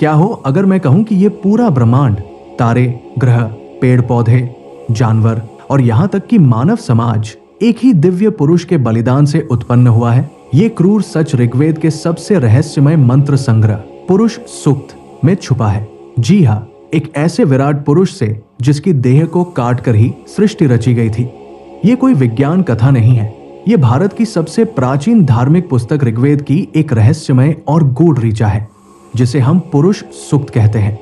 क्या हो अगर मैं कहूं कि ये पूरा ब्रह्मांड, तारे, ग्रह, पेड़ पौधे, जानवर और यहाँ तक कि मानव समाज एक ही दिव्य पुरुष के बलिदान से उत्पन्न हुआ है। ये क्रूर सच ऋग्वेद के सबसे रहस्यमय मंत्र संग्रह पुरुष सूक्त में छुपा है। जी हाँ, एक ऐसे विराट पुरुष से जिसकी देह को काट कर ही सृष्टि रची गई थी। ये कोई विज्ञान कथा नहीं है, ये भारत की सबसे प्राचीन धार्मिक पुस्तक ऋग्वेद की एक रहस्यमय और गूढ़ ऋचा है, जिसे हम पुरुष सूक्त कहते हैं।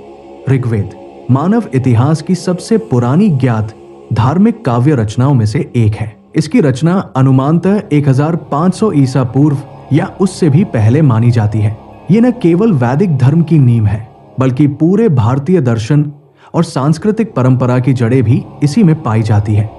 ऋग्वेद मानव इतिहास की सबसे पुरानी ज्ञात धार्मिक काव्य रचनाओं में से एक है। इसकी रचना अनुमानतः 1500 ईसा पूर्व या उससे भी पहले मानी जाती है। ये न केवल वैदिक धर्म की नींव है, बल्कि पूरे भारतीय दर्शन और सांस्कृतिक परंपरा की जड़ें भी इसी में पाई जाती है।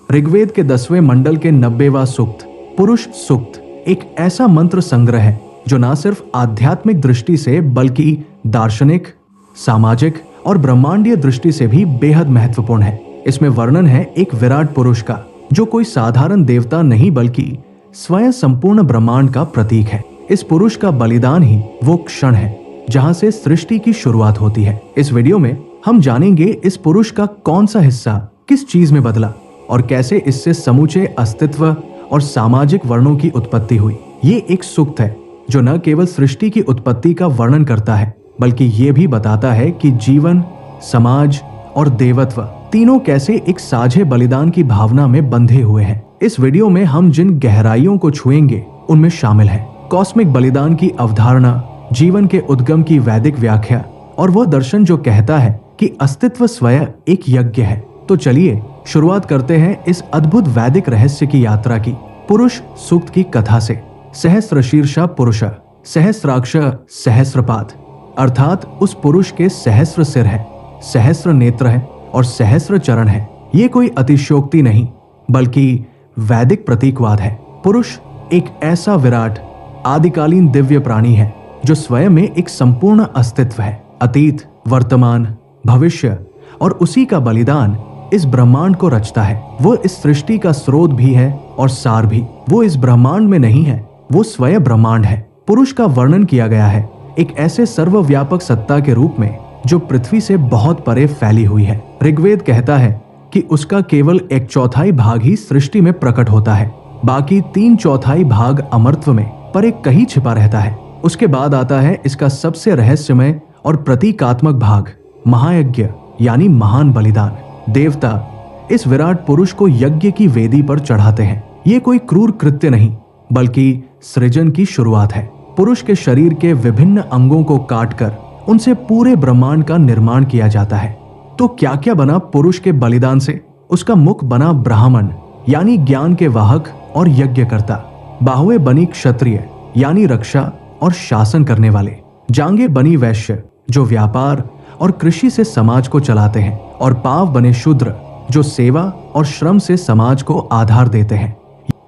ऋग्वेद के 10वें मंडल के 90वां सूक्त पुरुष सूक्त एक ऐसा मंत्र संग्रह है जो न सिर्फ आध्यात्मिक दृष्टि से बल्कि दार्शनिक, सामाजिक और ब्रह्मांडीय दृष्टि से भी बेहद महत्वपूर्ण है। इसमें वर्णन है एक विराट पुरुष का, जो कोई साधारण देवता नहीं बल्कि स्वयं संपूर्ण ब्रह्मांड का प्रतीक है। इस पुरुष का बलिदान ही वो क्षण है जहां से सृष्टि की शुरुआत होती है। इस वीडियो में हम जानेंगे इस पुरुष का कौन सा हिस्सा किस चीज में बदला और कैसे इससे समूचे अस्तित्व और सामाजिक वर्णों की उत्पत्ति हुई। ये एक सूक्त है जो न केवल सृष्टि की उत्पत्ति का वर्णन करता है, बल्कि ये भी बताता है कि जीवन, समाज और देवत्व तीनों कैसे एक साझे बलिदान की भावना में बंधे हुए हैं। इस वीडियो में हम जिन गहराइयों को छुएंगे उनमें शामिल है कॉस्मिक बलिदान की अवधारणा, जीवन के उद्गम की वैदिक व्याख्या और वह दर्शन जो कहता है कि अस्तित्व स्वयं एक यज्ञ है। तो चलिए शुरुआत करते हैं इस अद्भुत वैदिक रहस्य की यात्रा की। पुरुष सूक्त की कथा से। सहस्रशीर्षा पुरुष, सहस्राक्ष सहस्रपाद, अर्थात उस पुरुष के सहस्र सिर है, सहस्र नेत्र है और सहस्र चरण है। ये कोई अतिशयोक्ति नहीं बल्कि वैदिक प्रतीकवाद है। पुरुष एक ऐसा विराट आदिकालीन दिव्य प्राणी है जो स्वयं में एक संपूर्ण अस्तित्व है। अतीत, वर्तमान, भविष्य और उसी का बलिदान इस ब्रह्मांड को रचता है। वो इस सृष्टि का स्रोत भी है और सार भी। वो इस ब्रह्मांड में नहीं है, वो स्वयं ब्रह्मांड है। पुरुष का वर्णन किया गया है एक ऐसे सर्वव्यापक सत्ता के रूप में जो पृथ्वी से बहुत परे फैली हुई है। ऋग्वेद कहता है कि उसका केवल 1/4 भाग ही सृष्टि में प्रकट होता है, बाकी 3/4 भाग अमरत्व में परे कहीं छिपा रहता है। उसके बाद आता है इसका सबसे रहस्यमय और प्रतीकात्मक भाग, महायज्ञ यानी महान बलिदान। देवता इस विराट पुरुष को यज्ञ की वेदी पर चढ़ाते हैं। ये कोई क्रूर कृत्य नहीं बल्कि सृजन की शुरुआत है। पुरुष के शरीर के विभिन्न अंगों को काटकर उनसे पूरे ब्रह्मांड का निर्माण किया जाता है। तो क्या क्या बना पुरुष के बलिदान से? उसका मुख बना ब्राह्मण यानी ज्ञान के वाहक और यज्ञकर्ता, बाहुएं बनी क्षत्रिय यानी रक्षा और शासन करने वाले, जांघें बनी वैश्य जो व्यापार और कृषि से समाज को चलाते हैं, और पांव बने शूद्र जो सेवा और श्रम से समाज को आधार देते हैं।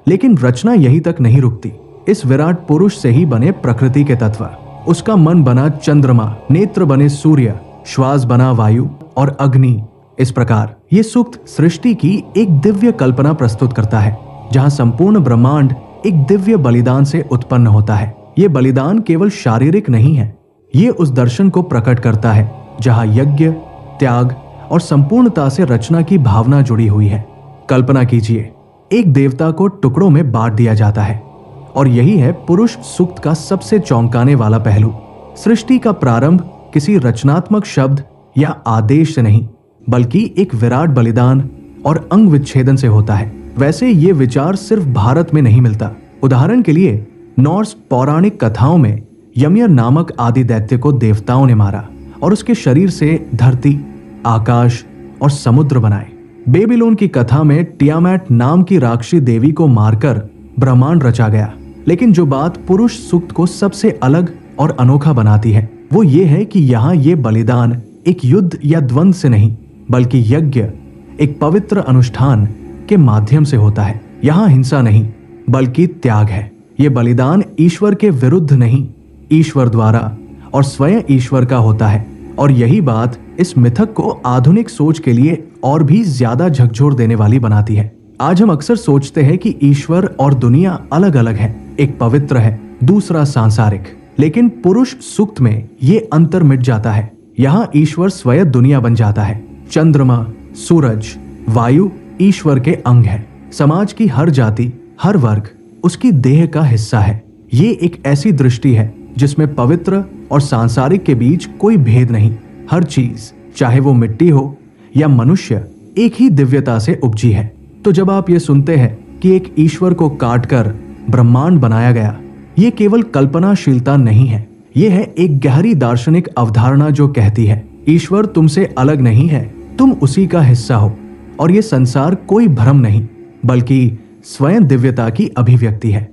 लेकिन रचना यही तक नहीं रुकती। इस विराट पुरुष से ही बने प्रकृति के तत्व। उसका मन बना चंद्रमा, नेत्र बने सूर्य, श्वास बना वायु और अग्नि। इस प्रकार ये सूक्त सृष्टि की एक दिव्य कल्पना प्रस्तुत करता है जहां संपूर्ण ब्रह्मांड एक दिव्य बलिदान से उत्पन्न होता है। ये बलिदान केवल शारीरिक नहीं है, ये उस दर्शन को प्रकट करता है जहां यज्ञ, त्याग और संपूर्णता से रचना की भावना जुड़ी हुई है। कल्पना कीजिए, एक देवता को टुकड़ों में बांट दिया जाता है, और यही है पुरुष सूक्त का सबसे चौंकाने वाला पहलू। सृष्टि का प्रारंभ किसी रचनात्मक शब्द या आदेश से नहीं, बल्कि एक विराट बलिदान और अंग विच्छेदन से होता है। वैसे ये विचार सिर्फ भारत में नहीं मिलता। उदाहरण के लिए नॉर्स पौराणिक कथाओं में यमयर नामक आदि दैत्य को देवताओं ने मारा और उसके शरीर से धरती, आकाश और समुद्र बनाए। बेबीलोन की कथा में टियामैट नाम की राक्षसी देवी को मारकर ब्रह्मांड रचा गया। लेकिन जो बात पुरुष सूक्त को सबसे अलग और अनोखा बनाती है वो ये है कि यहाँ ये बलिदान एक युद्ध या द्वंद्व से नहीं बल्कि यज्ञ, एक पवित्र अनुष्ठान के माध्यम से होता है। यहाँ हिंसा नहीं बल्कि त्याग है। ये बलिदान ईश्वर के विरुद्ध नहीं, ईश्वर द्वारा और स्वयं ईश्वर का होता है। और यही बात इस मिथक को आधुनिक सोच के लिए और भी ज्यादा झकझोर देने वाली बनाती है। आज हम अक्सर सोचते हैं कि ईश्वर और दुनिया अलग अलग है, एक पवित्र है, दूसरा सांसारिक। लेकिन पुरुष सूक्त में ये अंतर मिट जाता है। यहाँ ईश्वर स्वयं दुनिया बन जाता है। चंद्रमा, सूरज, वायु ईश्वर के अंग है। समाज की हर जाति, हर वर्ग उसकी देह का हिस्सा है। ये एक ऐसी दृष्टि है जिसमें पवित्र और सांसारिक के बीच कोई भेद नहीं। हर चीज, चाहे वो मिट्टी हो या मनुष्य, एक ही दिव्यता से उपजी है। तो जब आप ये सुनते हैं कि एक ईश्वर को काटकर ब्रह्मांड बनाया गया, ये केवल कल्पनाशीलता नहीं है, ये है एक गहरी दार्शनिक अवधारणा जो कहती है ईश्वर तुमसे अलग नहीं है, तुम उसी का हिस्सा हो। और ये संसार कोई भ्रम नहीं, बल्कि स्वयं दिव्यता की अभिव्यक्ति है।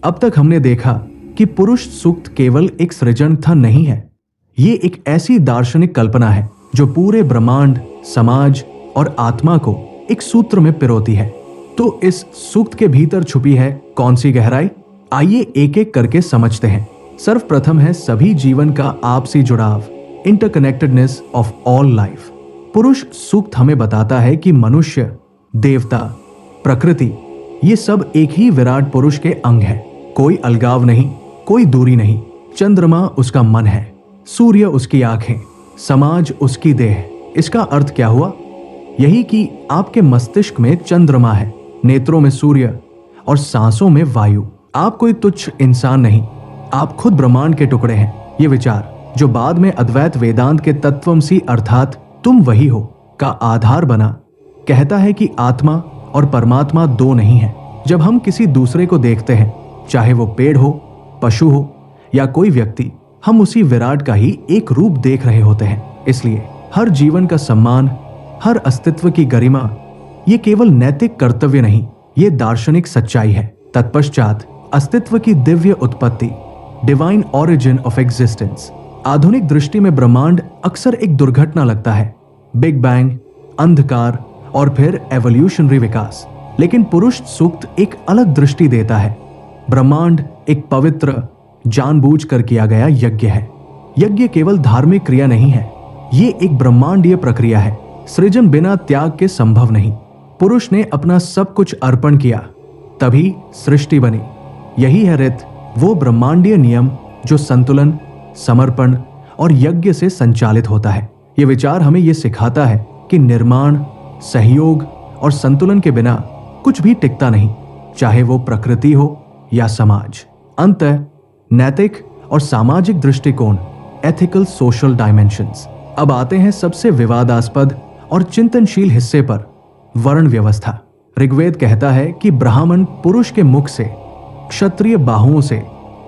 अब तक हमने देखा कि पुरुष सूक्त केवल एक सृजन था नहीं है, ये एक ऐसी दार्शनिक कल्पना है जो पूरे ब्रह्मांड, समाज और आत्मा को एक सूत्र में पिरोती है। तो इस सूक्त के भीतर छुपी है कौन सी गहराई? आइए एक एक करके समझते हैं। सर्वप्रथम है सभी जीवन का आपसी जुड़ाव, इंटरकनेक्टेडनेस ऑफ ऑल लाइफ। पुरुष सूक्त हमें बताता है कि मनुष्य, देवता, प्रकृति, ये सब एक ही विराट पुरुष के अंग है। कोई अलगाव नहीं, कोई दूरी नहीं। चंद्रमा उसका मन है, सूर्य उसकी आंखें, समाज उसकी देह। इसका अर्थ क्या हुआ? यही कि आपके मस्तिष्क में चंद्रमा है, नेत्रों में सूर्य और सांसों में वायु। आप कोई तुच्छ इंसान नहीं, आप खुद ब्रह्मांड के टुकड़े हैं। ये विचार जो बाद में अद्वैत वेदांत के तत्वमसी अर्थात तुम वही हो का आधार बना, कहता है कि आत्मा और परमात्मा दो नहीं है। जब हम किसी दूसरे को देखते हैं, चाहे वो पेड़ हो, पशु हो या कोई व्यक्ति, हम उसी विराट का ही एक रूप देख रहे होते हैं। इसलिए हर जीवन का सम्मान, हर अस्तित्व की गरिमा, ये केवल नैतिक कर्तव्य नहीं, ये दार्शनिक सच्चाई है। तत्पश्चात अस्तित्व की दिव्य उत्पत्ति, डिवाइन ऑरिजिन ऑफ एग्जिस्टेंस। आधुनिक दृष्टि में ब्रह्मांड अक्सर एक दुर्घटना लगता है, बिग बैंग, अंधकार और फिर एवोल्यूशनरी विकास। लेकिन पुरुष सूक्त एक अलग दृष्टि देता है। ब्रह्मांड एक पवित्र, जानबूझकर किया गया यज्ञ है। यज्ञ केवल धार्मिक क्रिया नहीं है, ये एक ब्रह्मांडीय प्रक्रिया है। सृजन बिना त्याग के संभव नहीं। पुरुष ने अपना सब कुछ अर्पण किया, तभी सृष्टि बनी। यही है रित, वो ब्रह्मांडीय नियम जो संतुलन, समर्पण और यज्ञ से संचालित होता है। ये विचार हमें ये सिखाता है कि निर्माण, सहयोग और संतुलन के बिना कुछ भी टिकता नहीं, चाहे वो प्रकृति हो या समाज। अंततः नैतिक और सामाजिक दृष्टिकोण, एथिकल सोशल डायमेंशंस। अब आते हैं सबसे विवादास्पद और चिंतनशील हिस्से पर, वर्ण व्यवस्था। ऋग्वेद कहता है कि ब्राह्मण पुरुष के मुख से, क्षत्रिय बाहुओं से,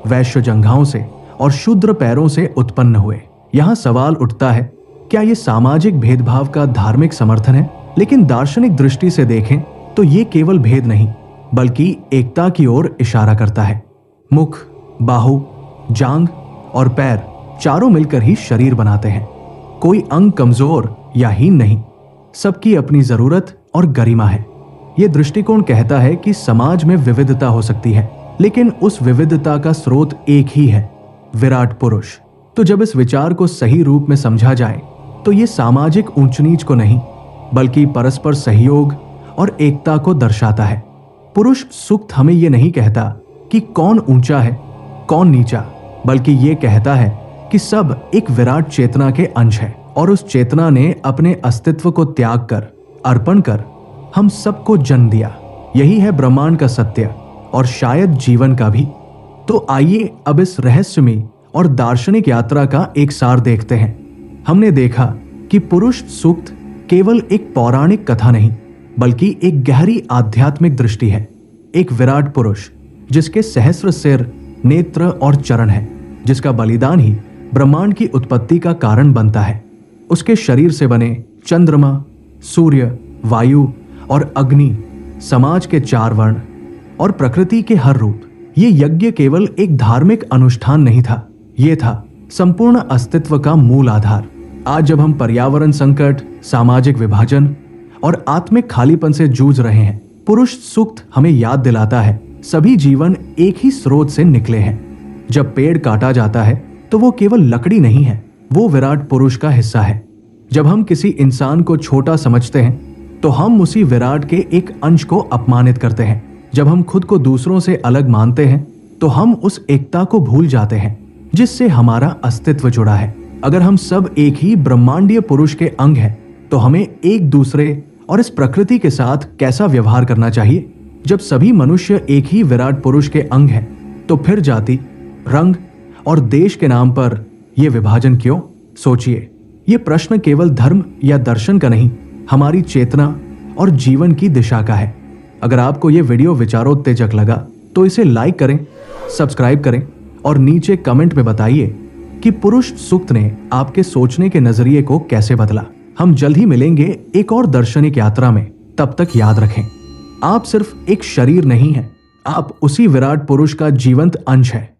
वैश्य जंघाओं से और शूद्र पैरों से उत्पन्न हुए। यहाँ सवाल उठता है, क्या ये सामाजिक भेदभाव का धार्मिक समर्थन है? लेकिन दार्शनिक दृष्टि से देखें तो ये केवल भेद नहीं, बल्कि एकता की ओर इशारा करता है। मुख, बाहु, जांघ और पैर चारों मिलकर ही शरीर बनाते हैं। कोई अंग कमजोर या हीन नहीं, सबकी अपनी जरूरत और गरिमा है। यह दृष्टिकोण कहता है कि समाज में विविधता हो सकती है, लेकिन उस विविधता का स्रोत एक ही है, विराट पुरुष। तो जब इस विचार को सही रूप में समझा जाए तो ये सामाजिक ऊंच नीच को नहीं, बल्कि परस्पर सहयोग और एकता को दर्शाता है। पुरुष सूक्त हमें ये नहीं कहता कि कौन ऊंचा है, कौन नीचा, बल्कि ये कहता है कि सब एक विराट चेतना के अंश है और उस चेतना ने अपने अस्तित्व को त्याग कर, अर्पण कर हम सबको जन्म दिया। यही है ब्रह्मांड का सत्य और शायद जीवन का भी। तो आइए अब इस रहस्यमयी और दार्शनिक यात्रा का एक सार देखते हैं। हमने देखा कि पुरुष सूक्त केवल एक पौराणिक कथा नहीं, बल्कि एक गहरी आध्यात्मिक दृष्टि है। एक विराट पुरुष जिसके सहस्र सिर, नेत्र और चरण है, जिसका बलिदान ही ब्रह्मांड की उत्पत्ति का कारण बनता है। उसके शरीर से बने चंद्रमा, सूर्य, वायु और अग्नि, समाज के 4 वर्ण और प्रकृति के हर रूप। ये यज्ञ केवल एक धार्मिक अनुष्ठान नहीं था, ये था संपूर्ण अस्तित्व का मूल आधार। आज जब हम पर्यावरण संकट, सामाजिक विभाजन और आत्मिक खालीपन से जूझ रहे हैं, पुरुष सूक्त हमें याद दिलाता है सभी जीवन एक ही स्रोत से निकले हैं। जब पेड़ काटा जाता है तो वो केवल लकड़ी नहीं है, वो विराट पुरुष का हिस्सा है। जब हम किसी इंसान को छोटा समझते हैं तो हम उसी विराट के एक अंश को अपमानित करते हैं। जब हम खुद को दूसरों से अलग मानते हैं तो हम उस एकता को भूल जाते हैं जिससे हमारा अस्तित्व जुड़ा है। अगर हम सब एक ही ब्रह्मांडीय पुरुष के अंग हैं तो हमें एक दूसरे और इस प्रकृति के साथ कैसा व्यवहार करना चाहिए? जब सभी मनुष्य एक ही विराट पुरुष के अंग हैं तो फिर जाति, रंग और देश के नाम पर यह विभाजन क्यों? सोचिए, ये प्रश्न केवल धर्म या दर्शन का नहीं, हमारी चेतना और जीवन की दिशा का है। अगर आपको यह वीडियो विचारोत्तेजक लगा तो इसे लाइक करें, सब्सक्राइब करें और नीचे कमेंट में बताइए कि पुरुष सूक्त ने आपके सोचने के नजरिए को कैसे बदला। हम जल्द ही मिलेंगे एक और दार्शनिक यात्रा में। तब तक याद रखें, आप सिर्फ एक शरीर नहीं हैं, आप उसी विराट पुरुष का जीवंत अंश हैं।